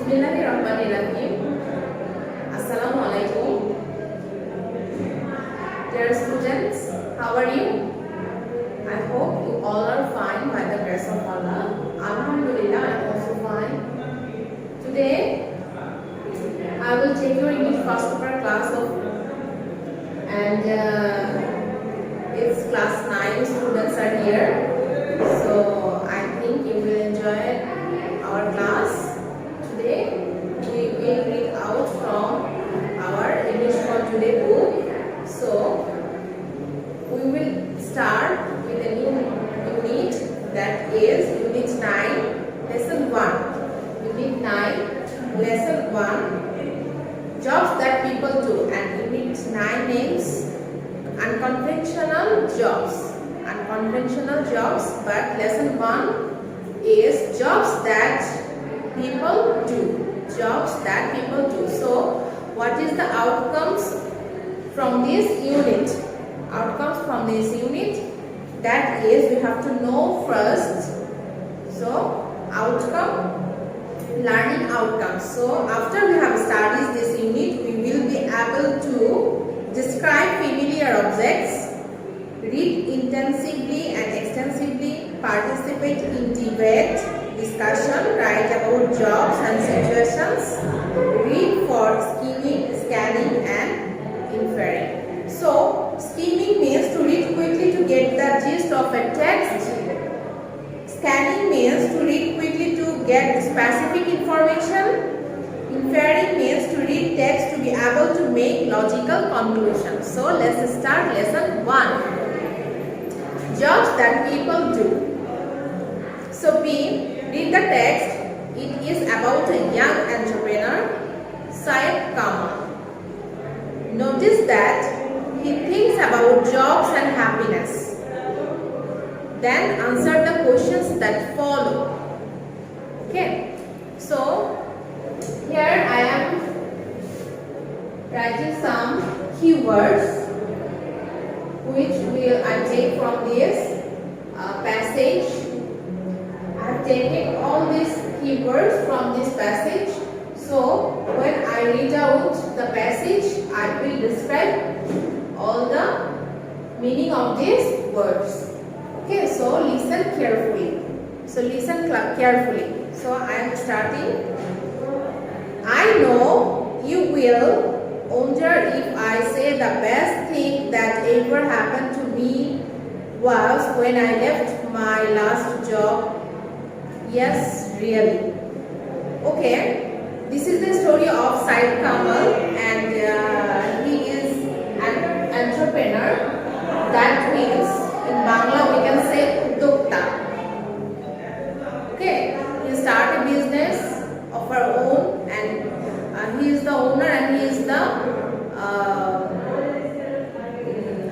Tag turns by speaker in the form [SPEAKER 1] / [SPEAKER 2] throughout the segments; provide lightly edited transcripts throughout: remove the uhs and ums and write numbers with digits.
[SPEAKER 1] Bismillahirrahmanirrahim. Assalamu alaikum. Dear students, how are you? I hope you all are fine by the grace of Allah. Alhamdulillah, I am also fine. Today, I will take your English first paper class of, and it's class 9 students are here. So I think you will enjoy our class. Today we will read out from our English for Today book. So we will start with a new unit, that is Unit 9, Lesson 1. Unit 9, Lesson 1, Jobs that people do, and Unit 9 names Unconventional Jobs. Unconventional jobs, but Lesson 1 is Jobs that people do. Jobs that people do. So what is the outcomes from this unit? Outcomes from this unit, that is, we have to know first. So outcome, learning outcomes. So after we have studied this unit, we will be able to describe familiar objects, read intensively and extensively, participate in debate, discussion, write about jobs and situations, read for skimming, scanning and inferring. So, skimming means to read quickly to get the gist of a text. Scanning means to read quickly to get specific information. Inferring means to read text to be able to make logical conclusions. So, let's start lesson 1. Jobs that people do. So, B. Read the text. It is about a young entrepreneur, Syed Kamal. Notice that he thinks about jobs and happiness. Then answer the questions that follow. Okay. So here I am writing some keywords which will I take from this passage. I have taken all these keywords from this passage. So when I read out the passage, I will describe all the meaning of these words. Okay, so listen carefully. So listen carefully. So I am starting. I know you will wonder if I say the best thing that ever happened to me was when I left my last job. Yes, really. Okay, this is the story of Syed Kamal, and he is an entrepreneur. That means in Bangla we can say Uddokta. Okay, he started a business of our own, and he is the owner, and he is the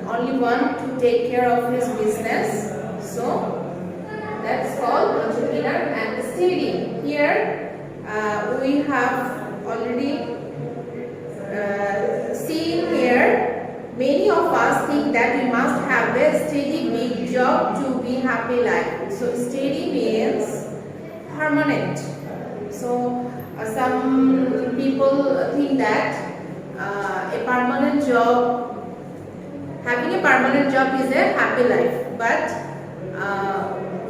[SPEAKER 1] only one to take care of his business. So that's called entrepreneur. And steady. Here we have already seen here, many of us think that we must have a steady big job to be happy life. So steady means permanent. So some people think that a permanent job, having a permanent job is a happy life, but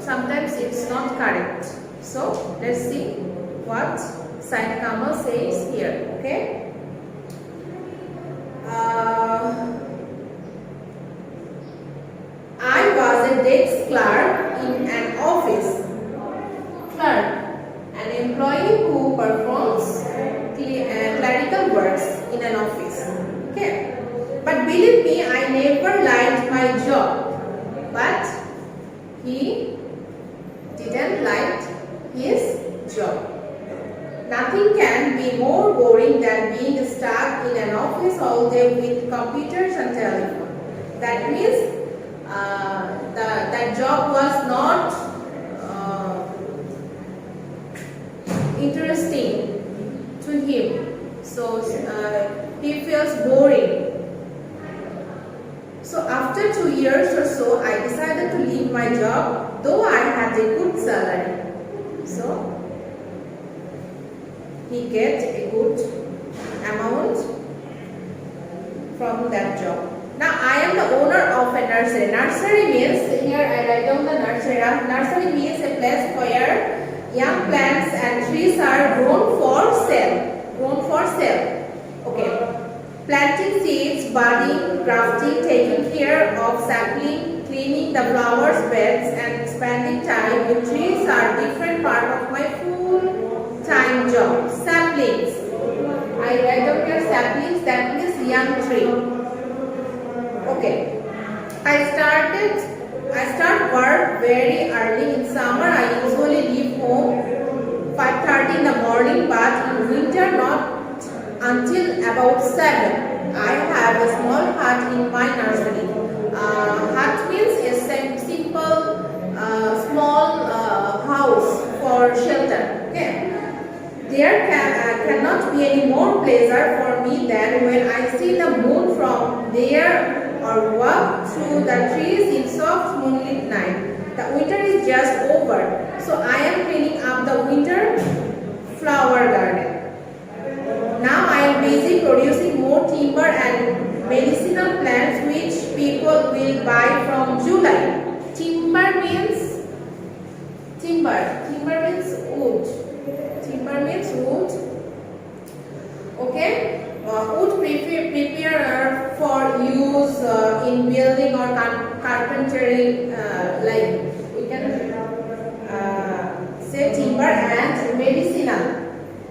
[SPEAKER 1] sometimes it's not correct. So let's see what Syed Kamal says here. Okay. I was a desk clerk in an office. Clerk, an employee who performs clerical works in an office. Okay. But believe me, I never liked my job. But he didn't like his job. Nothing can be more boring than being stuck in an office all day with computers and telephone. That means that job was not interesting to him. So he feels boring. So after 2 years or so, I decided to leave my job, though I had a good salary. So he gets a good amount from that job. Now I am the owner of a nursery. Nursery means, here I write down the nursery. Nursery means a place where young plants and trees are grown for sale. Grown for sale. Okay. Planting seeds, budding, grafting, taking care of sapling, cleaning the flowers beds and spending time with trees are different part of my full-time job. Saplings. I write down here saplings, that means young tree. Okay, I start work very early in summer. I usually leave home 5:30 in the morning, but in winter not until about 7. I have a small hut in my nursery. Hut means a simple small house for shelter. Okay. There cannot be any more pleasure for me than when I see the moon from there or walk through the trees in soft moonlit night. The winter is just over, so I am cleaning up the winter flower garden. Now I am busy producing more timber and medicinal plants which people will buy from July. Timber means wood. Timber means wood. Okay. Wood prepare for use in building or carpentry, like we can say timber and medicinal.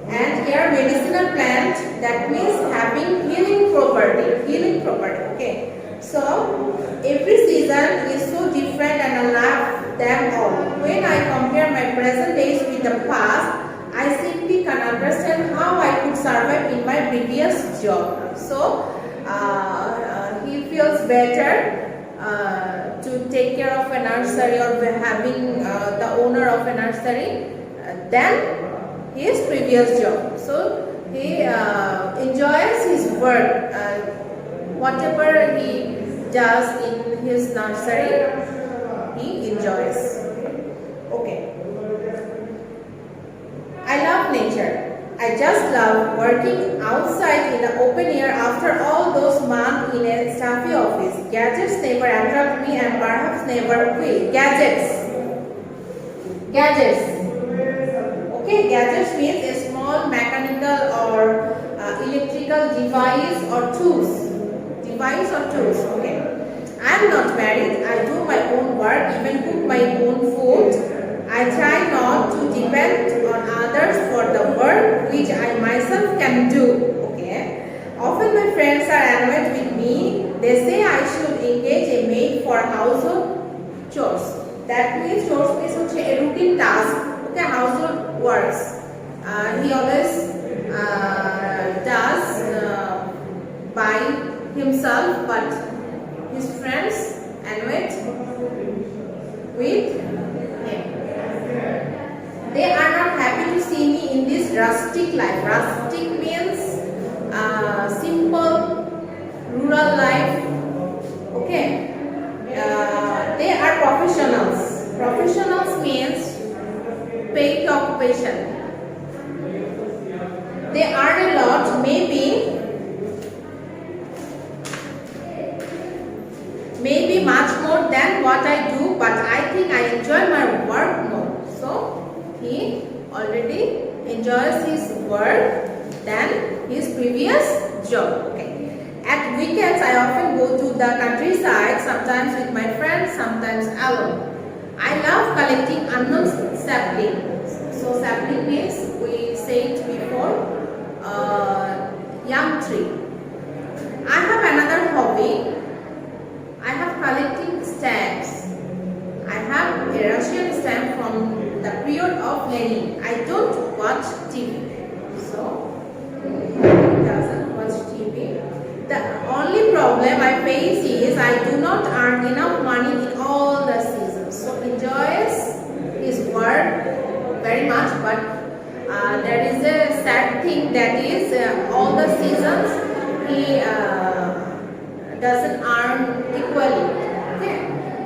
[SPEAKER 1] And here medicinal plant, that means having healing property. Okay. So every season is so different and I love them all. When I compare my present days with the past, I simply can understand how I could survive in my previous job. So he feels better to take care of a nursery or having the owner of a nursery than his previous job. So he enjoys his work. Whatever he does in his nursery, he enjoys. Okay. I love nature. I just love working outside in the open air after all those months in a stuffy office. Gadgets never attract me and perhaps never will. Gadgets. Okay, gadgets means a small mechanical or electrical device or tools. Okay. I am not married. I do my own work, even cook my own food. I try not to depend on others for the work which I myself can do. Okay. Often my friends are annoyed with me. They say I should engage a maid for household chores. That means chores means a routine task. Okay, household works. He always does by himself, but his friends annoyed with him. They are not happy to see me in this rustic life. Rustic means simple rural life. Okay. They are professionals. Professionals means paid occupation. They earn a lot, maybe much more than what I do, but I think I enjoy my work more. So he already enjoys his work than his previous job. Okay. At weekends, I often go to the countryside, sometimes with my friends, sometimes alone. I love collecting unknown saplings. So sapling means, we said before, young tree. I have another hobby. I have collecting stamps. I have a Russian stamp from the period of Lenin. I don't watch TV. So, he doesn't watch TV. The only problem I face is I do not earn enough money in all the seasons. So, enjoys his work very much, but there is a sad thing, that is all the seasons he doesn't earn equally. Okay,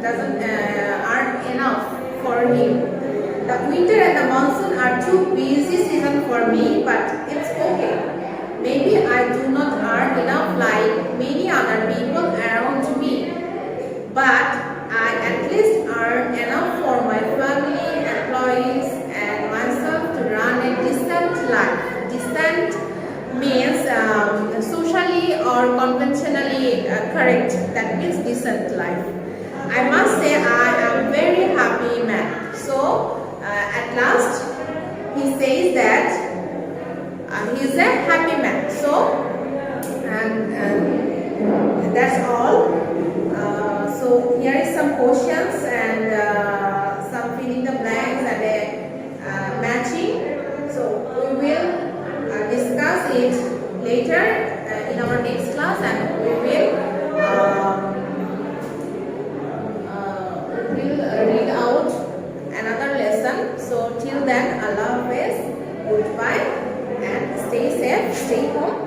[SPEAKER 1] doesn't earn enough for him. The winter and the monsoon are two busy seasons for me, but or conventionally correct. That means decent life. I must say I am very happy man. So at last he says that he is a happy man. So and that's all. So here is some questions and some filling the blanks and a matching. So we will discuss it later in our next class, and we will read out another lesson. So till then, Allah Hafiz, goodbye, and stay safe, stay home.